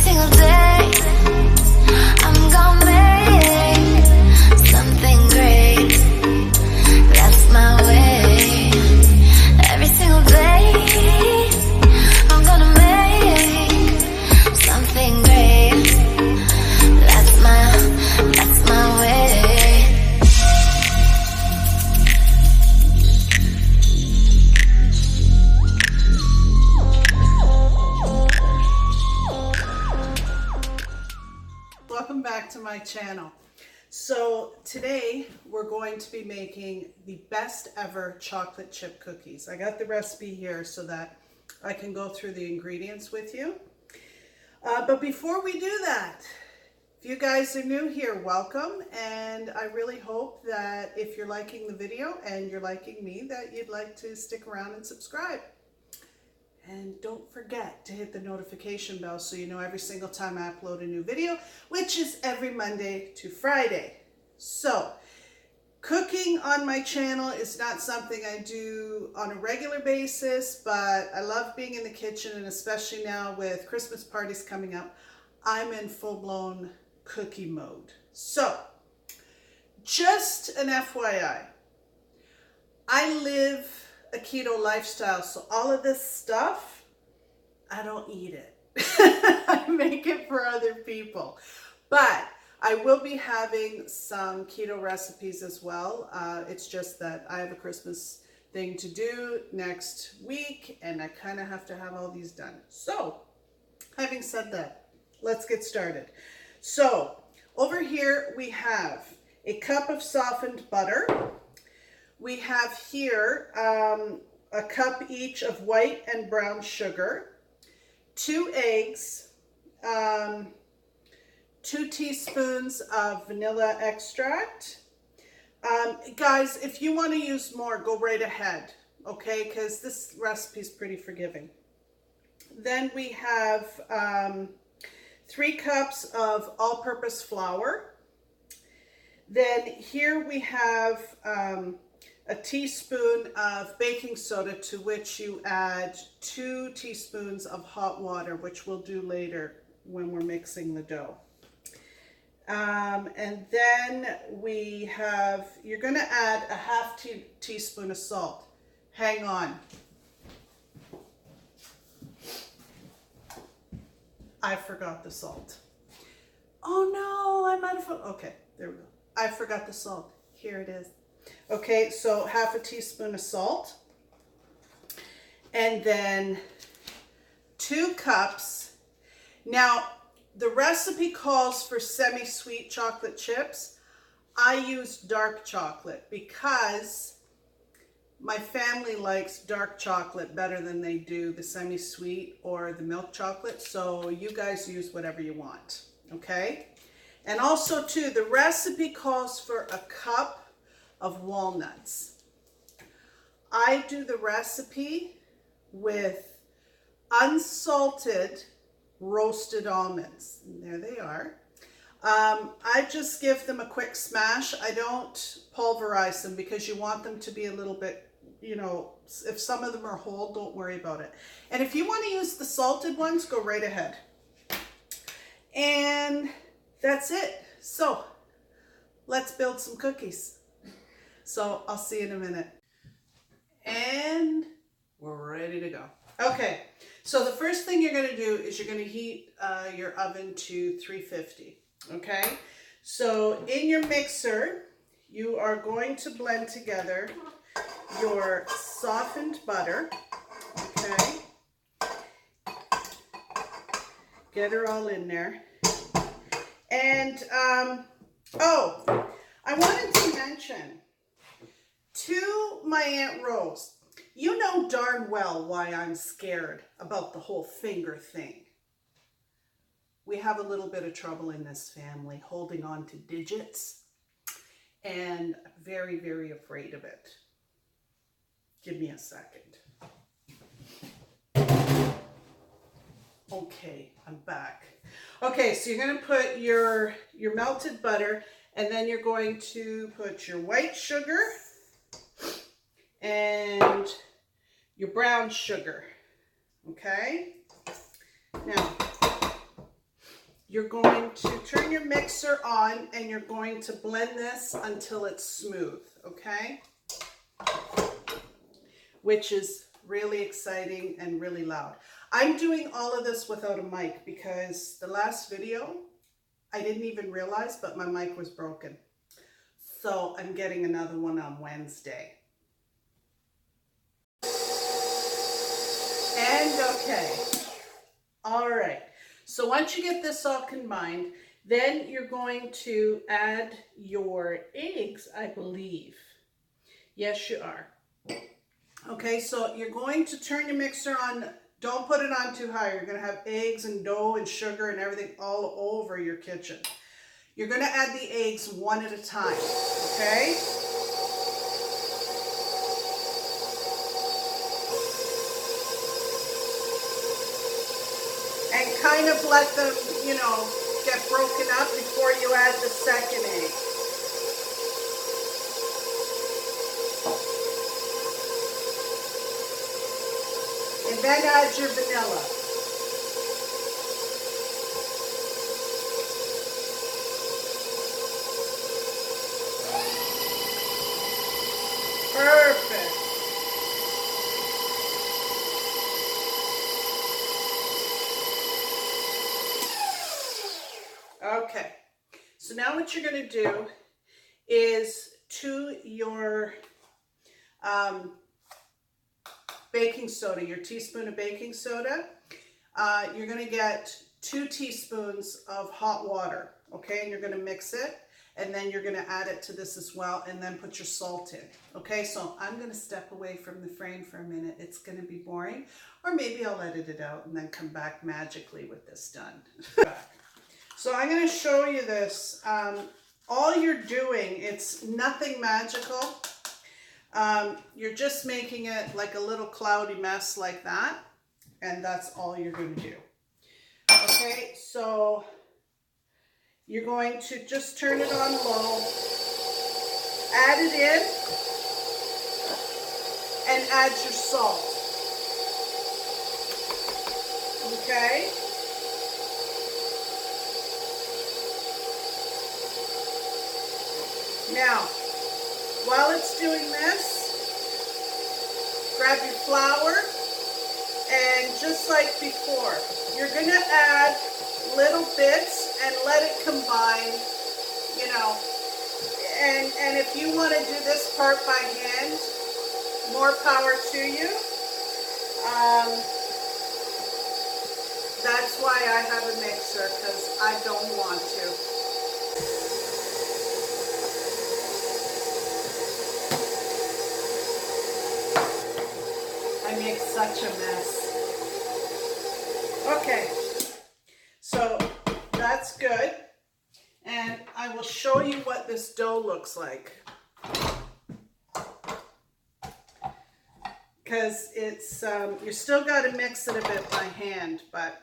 single day, I'm gonna make something great. That's my way. Every single day, I'm gonna make something great. That's my way. Welcome back to my channel. So today we're going to be making the best ever chocolate chip cookies. I got the recipe here so that I can go through the ingredients with you. But before we do that, if you guys are new here, welcome. And I really hope that if you're liking the video and you're liking me, that you'd like to stick around and subscribe. And don't forget to hit the notification bell so you know every single time I upload a new video, which is every Monday to Friday. So, cooking on my channel is not something I do on a regular basis, but I love being in the kitchen, and especially now with Christmas parties coming up, I'm in full-blown cookie mode. So, just an FYI, I live a keto lifestyle, so all of this stuff, I don't eat it. I make it for other people. But I will be having some keto recipes as well. It's just that I have a Christmas thing to do next week, and I kind of have to have all these done. So, having said that, let's get started. So, over here we have a cup of softened butter. We have here a cup each of white and brown sugar, 2 eggs, 2 teaspoons of vanilla extract. Guys, if you want to use more, go right ahead, okay? Because this recipe is pretty forgiving. Then we have 3 cups of all-purpose flour. Then here we have a teaspoon of baking soda, to which you add 2 teaspoons of hot water, which we'll do later when we're mixing the dough. And then we have, you're going to add a half teaspoon of salt. Hang on. I forgot the salt. Oh no, I might have, okay, there we go. I forgot the salt. Here it is. Okay, so half a teaspoon of salt, and then 2 cups. Now, the recipe calls for semi-sweet chocolate chips. I use dark chocolate because my family likes dark chocolate better than they do the semi-sweet or the milk chocolate, so you guys use whatever you want, okay? And also, too, the recipe calls for a cup of walnuts. I do the recipe with unsalted roasted almonds. And there they are. I just give them a quick smash. I don't pulverize them because you want them to be a little bit, you know, if some of them are whole, don't worry about it. And if you want to use the salted ones, go right ahead. And that's it. So let's build some cookies. So I'll see you in a minute. And we're ready to go. Okay, so the first thing you're going to do is you're going to heat your oven to 350. Okay, so in your mixer, you are going to blend together your softened butter. Okay, get her all in there. And, oh, I wanted to mention to my Aunt Rose, you know darn well why I'm scared about the whole finger thing. We have a little bit of trouble in this family holding on to digits, and I'm very, very afraid of it. Give me a second. Okay, I'm back. Okay, so you're going to put your melted butter, and then you're going to put your white sugar and your brown sugar. Okay? Now, you're going to turn your mixer on and you're going to blend this until it's smooth, okay? Which is really exciting and really loud. I'm doing all of this without a mic because the last video, I didn't even realize, but my mic was broken. So I'm getting another one on Wednesday. And okay. All right. So once you get this all combined, then you're going to add your eggs, I believe. Yes, you are. Okay, so you're going to turn your mixer on. Don't put it on too high. You're going to have eggs and dough and sugar and everything all over your kitchen. You're going to add the eggs one at a time, okay? And kind of let them, you know, get broken up before you add the second egg. And then add your vanilla. Perfect. Okay. So now what you're going to do is to your baking soda, your teaspoon of baking soda, you're going to get 2 teaspoons of hot water, okay? And you're going to mix it, and then you're going to add it to this as well, and then put your salt in, okay? So I'm going to step away from the frame for a minute. It's going to be boring, or maybe I'll edit it out and then come back magically with this done. So I'm going to show you this. All you're doing, it's nothing magical. You're just making it like a little cloudy mess like that, and that's all you're going to do. Okay, so you're going to just turn it on low, add it in, and add your salt. Okay? Now, while it's doing this, grab your flour, and just like before, you're going to add little bits and let it combine, you know. And if you want to do this part by hand, more power to you. That's why I have a mixer, because I don't want to. I make such a mess. Okay, so that's good. And I will show you what this dough looks like. Because it's, you still got to mix it a bit by hand, but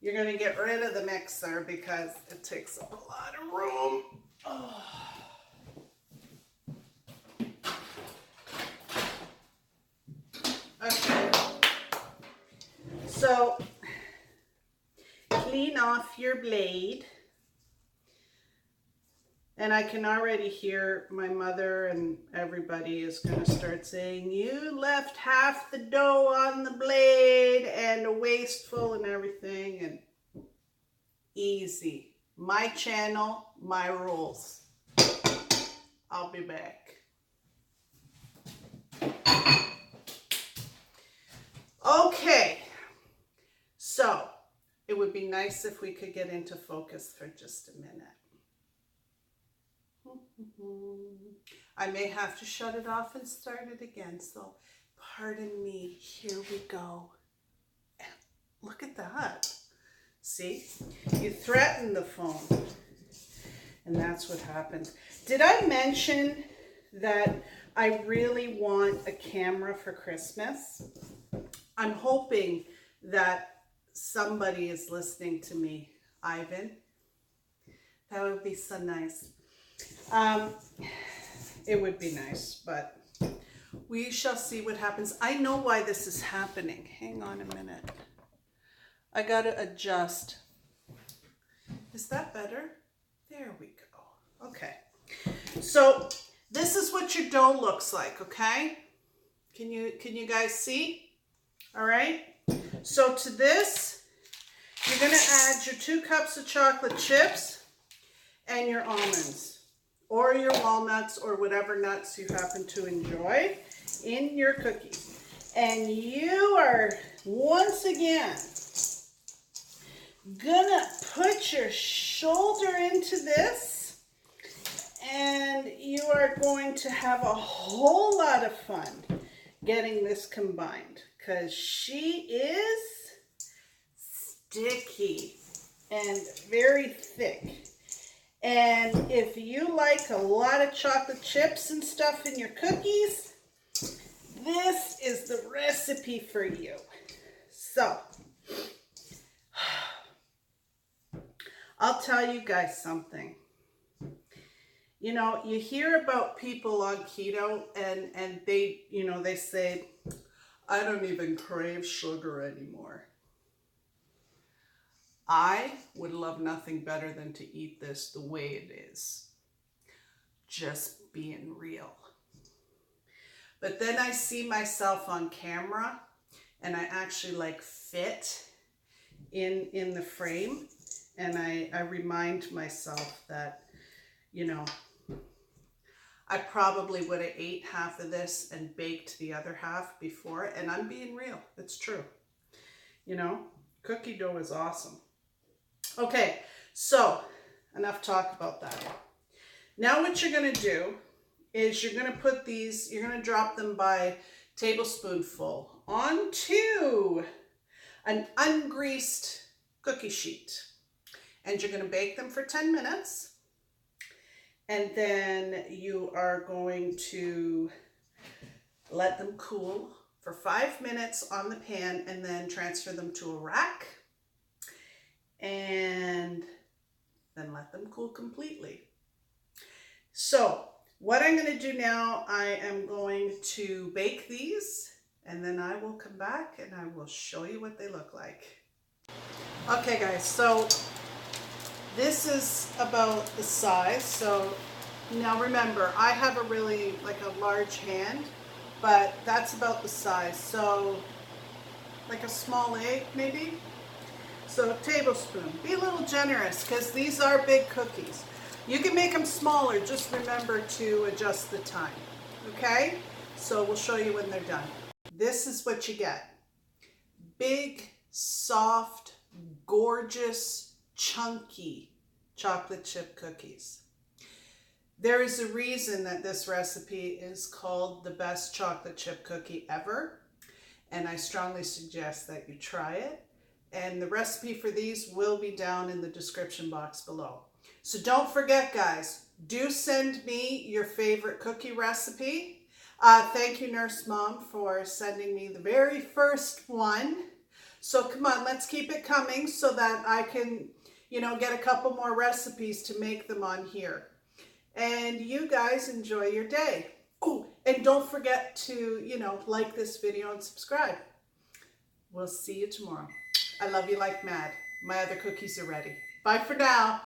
you're going to get rid of the mixer because it takes up a lot of room. Oh. Okay, so clean off your blade, and I can already hear my mother and everybody is going to start saying, you left half the dough on the blade and wasteful and everything. And easy, my channel, my rules. I'll be back. Okay, so it would be nice if we could get into focus for just a minute. I may have to shut it off and start it again, so pardon me. Here we go. Look at that. See, you threaten the phone, and that's what happens. Did I mention that I really want a camera for Christmas? I'm hoping that somebody is listening to me. Ivan, that would be so nice. It would be nice, but we shall see what happens. I know why this is happening. Hang on a minute. I gotta adjust. Is that better? There we go. Okay. So this is what your dough looks like, okay? Can you guys see? All right. So to this, you're gonna add your 2 cups of chocolate chips and your almonds or your walnuts or whatever nuts you happen to enjoy in your cookies. And you are once again gonna put your shoulder into this, and you are going to have a whole lot of fun getting this combined, because she is sticky and very thick. And if you like a lot of chocolate chips and stuff in your cookies, this is the recipe for you. So I'll tell you guys something. You know, you hear about people on keto and they, you know, they say, I don't even crave sugar anymore. I would love nothing better than to eat this the way it is. Just being real. But then I see myself on camera and I actually like fit in the frame, and I remind myself that, you know, I probably would have ate half of this and baked the other half before, and I'm being real. It's true. You know, cookie dough is awesome. Okay, so enough talk about that. Now what you're going to do is you're going to put these, you're going to drop them by tablespoonful onto an ungreased cookie sheet. And you're going to bake them for 10 minutes. And then you are going to let them cool for 5 minutes on the pan, and then transfer them to a rack. And then let them cool completely. So what I'm going to do now, I am going to bake these, and then I will come back and I will show you what they look like. Okay guys, so this is about the size. So now remember, I have a really like a large hand, but that's about the size. So like a small egg maybe. So a tablespoon. Be a little generous because these are big cookies. You can make them smaller, just remember to adjust the time. Okay? So we'll show you when they're done. This is what you get. Big, soft, gorgeous, chunky chocolate chip cookies. There is a reason that this recipe is called the best chocolate chip cookie ever, and I strongly suggest that you try it. And the recipe for these will be down in the description box below. So don't forget, guys, do send me your favorite cookie recipe. Thank you, Nurse Mom, for sending me the very first one. So come on, let's keep it coming so that I can, you know, get a couple more recipes to make them on here. And you guys enjoy your day. Oh, and don't forget to, you know, like this video and subscribe. We'll see you tomorrow. I love you like mad. My other cookies are ready. Bye for now.